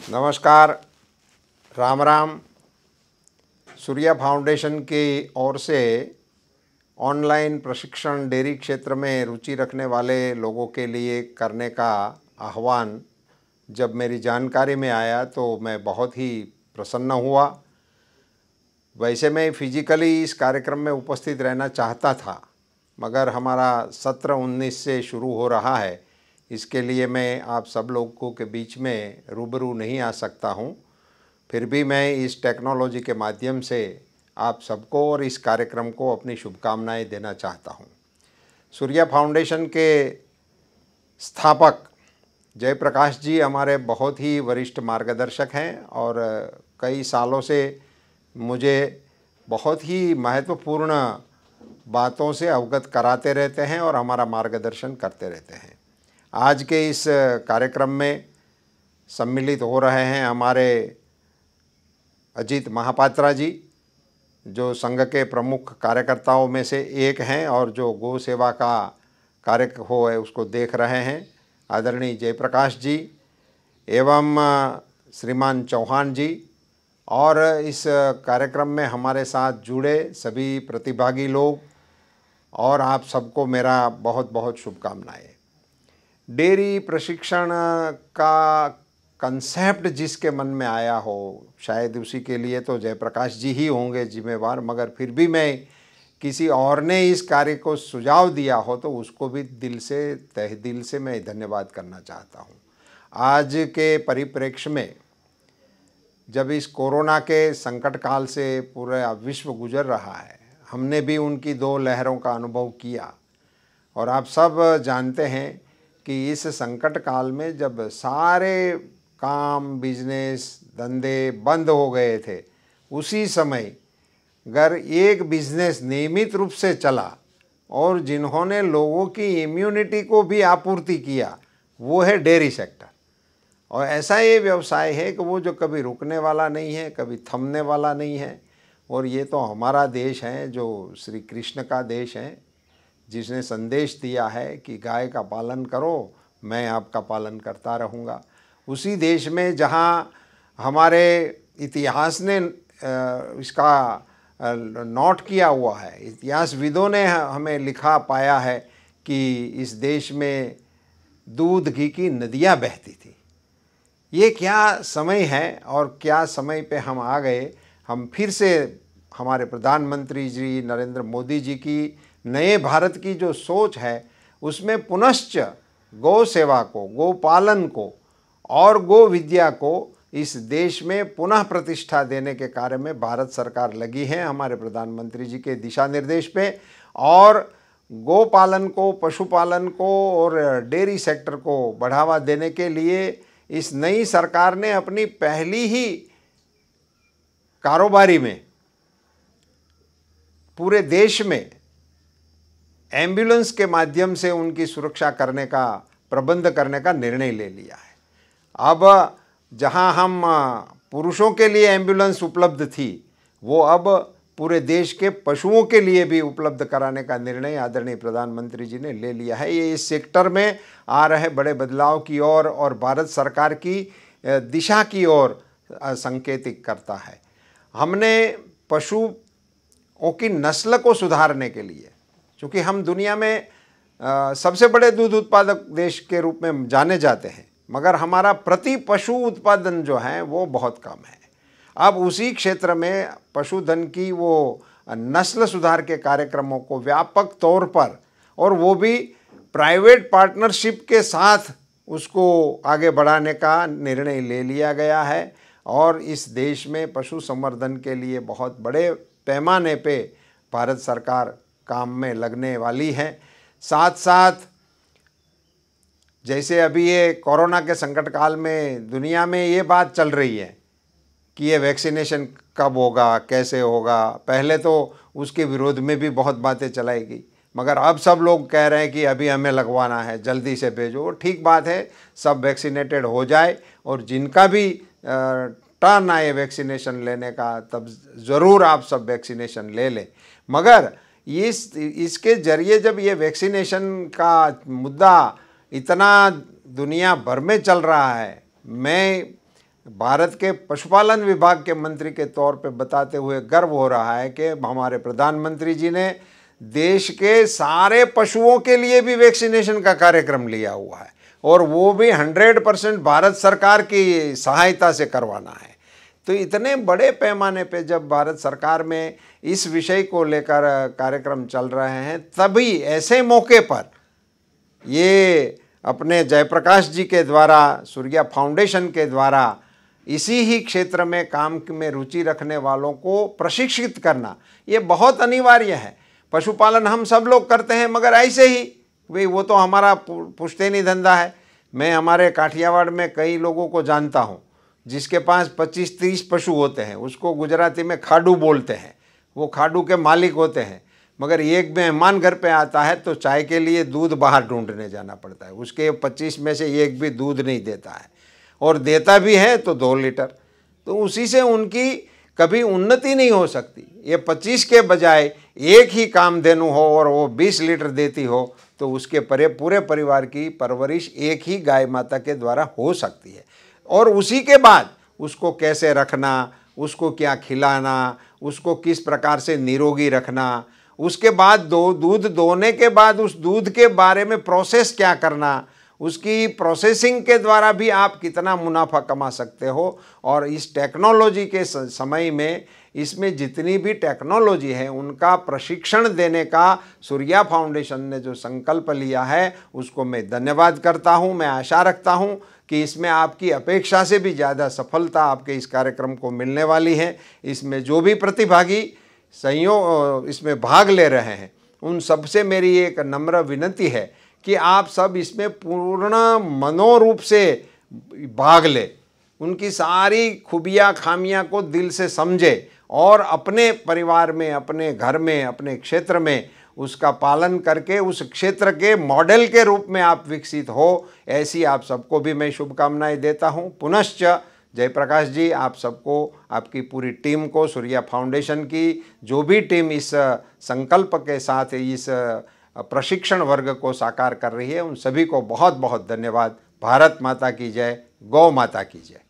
नमस्कार, राम राम। सूर्या फाउंडेशन की ओर से ऑनलाइन प्रशिक्षण डेयरी क्षेत्र में रुचि रखने वाले लोगों के लिए करने का आह्वान जब मेरी जानकारी में आया तो मैं बहुत ही प्रसन्न हुआ। वैसे मैं फिजिकली इस कार्यक्रम में उपस्थित रहना चाहता था, मगर हमारा सत्र 19 से शुरू हो रहा है, इसके लिए मैं आप सब लोगों के बीच में रूबरू नहीं आ सकता हूँ। फिर भी मैं इस टेक्नोलॉजी के माध्यम से आप सबको और इस कार्यक्रम को अपनी शुभकामनाएं देना चाहता हूँ। सूर्या फाउंडेशन के स्थापक जयप्रकाश जी हमारे बहुत ही वरिष्ठ मार्गदर्शक हैं और कई सालों से मुझे बहुत ही महत्वपूर्ण बातों से अवगत कराते रहते हैं और हमारा मार्गदर्शन करते रहते हैं। आज के इस कार्यक्रम में सम्मिलित हो रहे हैं हमारे अजीत महापात्रा जी, जो संघ के प्रमुख कार्यकर्ताओं में से एक हैं और जो गौ सेवा का कार्य हो है उसको देख रहे हैं, आदरणीय जयप्रकाश जी एवं श्रीमान चौहान जी, और इस कार्यक्रम में हमारे साथ जुड़े सभी प्रतिभागी लोग, और आप सबको मेरा बहुत बहुत शुभकामनाएं। डेयरी प्रशिक्षण का कंसेप्ट जिसके मन में आया हो, शायद उसी के लिए तो जयप्रकाश जी ही होंगे जिम्मेवार, मगर फिर भी मैं किसी और ने इस कार्य को सुझाव दिया हो तो उसको भी दिल से, तहे दिल से मैं धन्यवाद करना चाहता हूँ। आज के परिप्रेक्ष्य में जब इस कोरोना के संकट काल से पूरा विश्व गुजर रहा है, हमने भी उनकी 2 लहरों का अनुभव किया और आप सब जानते हैं कि इस संकट काल में जब सारे काम, बिजनेस, धंधे बंद हो गए थे, उसी समय अगर एक बिजनेस नियमित रूप से चला और जिन्होंने लोगों की इम्यूनिटी को भी आपूर्ति किया, वो है डेयरी सेक्टर। और ऐसा ये व्यवसाय है कि वो जो कभी रुकने वाला नहीं है, कभी थमने वाला नहीं है। और ये तो हमारा देश है जो श्री कृष्ण का देश है, जिसने संदेश दिया है कि गाय का पालन करो, मैं आपका पालन करता रहूँगा। उसी देश में जहाँ हमारे इतिहास ने इसका नोट किया हुआ है, इतिहासविदों ने हमें लिखा पाया है कि इस देश में दूध घी की नदियाँ बहती थी। ये क्या समय है और क्या समय पे हम आ गए। हम फिर से हमारे प्रधानमंत्री जी नरेंद्र मोदी जी की नए भारत की जो सोच है, उसमें पुनश्च गौ सेवा को, गौ पालन को और गो विद्या को इस देश में पुनः प्रतिष्ठा देने के कार्य में भारत सरकार लगी है हमारे प्रधानमंत्री जी के दिशा निर्देश पे। और गो पालन को, पशुपालन को और डेयरी सेक्टर को बढ़ावा देने के लिए इस नई सरकार ने अपनी पहली ही कारोबारी में पूरे देश में एम्बुलेंस के माध्यम से उनकी सुरक्षा करने का, प्रबंध करने का निर्णय ले लिया है। अब जहां हम पुरुषों के लिए एम्बुलेंस उपलब्ध थी, वो अब पूरे देश के पशुओं के लिए भी उपलब्ध कराने का निर्णय आदरणीय प्रधानमंत्री जी ने ले लिया है। ये इस सेक्टर में आ रहे बड़े बदलाव की ओर और भारत सरकार की दिशा की ओर संकेतिक करता है। हमने पशुओं की नस्ल को सुधारने के लिए, क्योंकि हम दुनिया में सबसे बड़े दूध उत्पादक देश के रूप में जाने जाते हैं, मगर हमारा प्रति पशु उत्पादन जो है वो बहुत कम है। अब उसी क्षेत्र में पशुधन की वो नस्ल सुधार के कार्यक्रमों को व्यापक तौर पर, और वो भी प्राइवेट पार्टनरशिप के साथ उसको आगे बढ़ाने का निर्णय ले लिया गया है। और इस देश में पशु संवर्धन के लिए बहुत बड़े पैमाने पे भारत सरकार काम में लगने वाली है। साथ साथ जैसे अभी ये कोरोना के संकट काल में दुनिया में ये बात चल रही है कि ये वैक्सीनेशन कब होगा, कैसे होगा। पहले तो उसके विरोध में भी बहुत बातें चलाई गई, मगर अब सब लोग कह रहे हैं कि अभी हमें लगवाना है, जल्दी से भेजो। ठीक बात है, सब वैक्सीनेटेड हो जाए और जिनका भी टर्न आए वैक्सीनेशन लेने का, तब ज़रूर आप सब वैक्सीनेशन ले लें। मगर इसके ज़रिए जब ये वैक्सीनेशन का मुद्दा इतना दुनिया भर में चल रहा है, मैं भारत के पशुपालन विभाग के मंत्री के तौर पे बताते हुए गर्व हो रहा है कि हमारे प्रधानमंत्री जी ने देश के सारे पशुओं के लिए भी वैक्सीनेशन का कार्यक्रम लिया हुआ है, और वो भी 100% भारत सरकार की सहायता से करवाना है। तो इतने बड़े पैमाने पे जब भारत सरकार में इस विषय को लेकर कार्यक्रम चल रहे हैं, तभी ऐसे मौके पर ये अपने जयप्रकाश जी के द्वारा, सूर्या फाउंडेशन के द्वारा इसी ही क्षेत्र में काम में रुचि रखने वालों को प्रशिक्षित करना ये बहुत अनिवार्य है। पशुपालन हम सब लोग करते हैं, मगर ऐसे ही भाई वो तो हमारा पुश्तैनी धंधा है। मैं हमारे काठियावाड़ में कई लोगों को जानता हूँ जिसके पास 25-30 पशु होते हैं, उसको गुजराती में खाडू बोलते हैं। वो खाडू के मालिक होते हैं, मगर एक मेहमान घर पे आता है तो चाय के लिए दूध बाहर ढूंढने जाना पड़ता है। उसके 25 में से एक भी दूध नहीं देता है, और देता भी है तो 2 लीटर। तो उसी से उनकी कभी उन्नति नहीं हो सकती। ये 25 के बजाय एक ही कामधेनु हो और वो 20 लीटर देती हो, तो उसके पूरे परिवार की परवरिश एक ही गाय माता के द्वारा हो सकती है। और उसी के बाद उसको कैसे रखना, उसको क्या खिलाना, उसको किस प्रकार से निरोगी रखना, उसके बाद दूध दोहने के बाद उस दूध के बारे में प्रोसेस क्या करना, उसकी प्रोसेसिंग के द्वारा भी आप कितना मुनाफा कमा सकते हो। और इस टेक्नोलॉजी के समय में इसमें जितनी भी टेक्नोलॉजी है उनका प्रशिक्षण देने का सूर्या फाउंडेशन ने जो संकल्प लिया है उसको मैं धन्यवाद करता हूं। मैं आशा रखता हूं कि इसमें आपकी अपेक्षा से भी ज़्यादा सफलता आपके इस कार्यक्रम को मिलने वाली है। इसमें जो भी प्रतिभागी इसमें भाग ले रहे हैं उन सबसे मेरी एक नम्र विनती है कि आप सब इसमें पूर्ण मनोरूप से भाग ले, उनकी सारी खूबियाँ खामियाँ को दिल से समझे और अपने परिवार में, अपने घर में, अपने क्षेत्र में उसका पालन करके उस क्षेत्र के मॉडल के रूप में आप विकसित हो, ऐसी आप सबको भी मैं शुभकामनाएं देता हूं। पुनश्च जयप्रकाश जी, आप सबको, आपकी पूरी टीम को, सूर्या फाउंडेशन की जो भी टीम इस संकल्प के साथ इस प्रशिक्षण वर्ग को साकार कर रही है, उन सभी को बहुत बहुत धन्यवाद। भारत माता की जय, गौ माता की जय।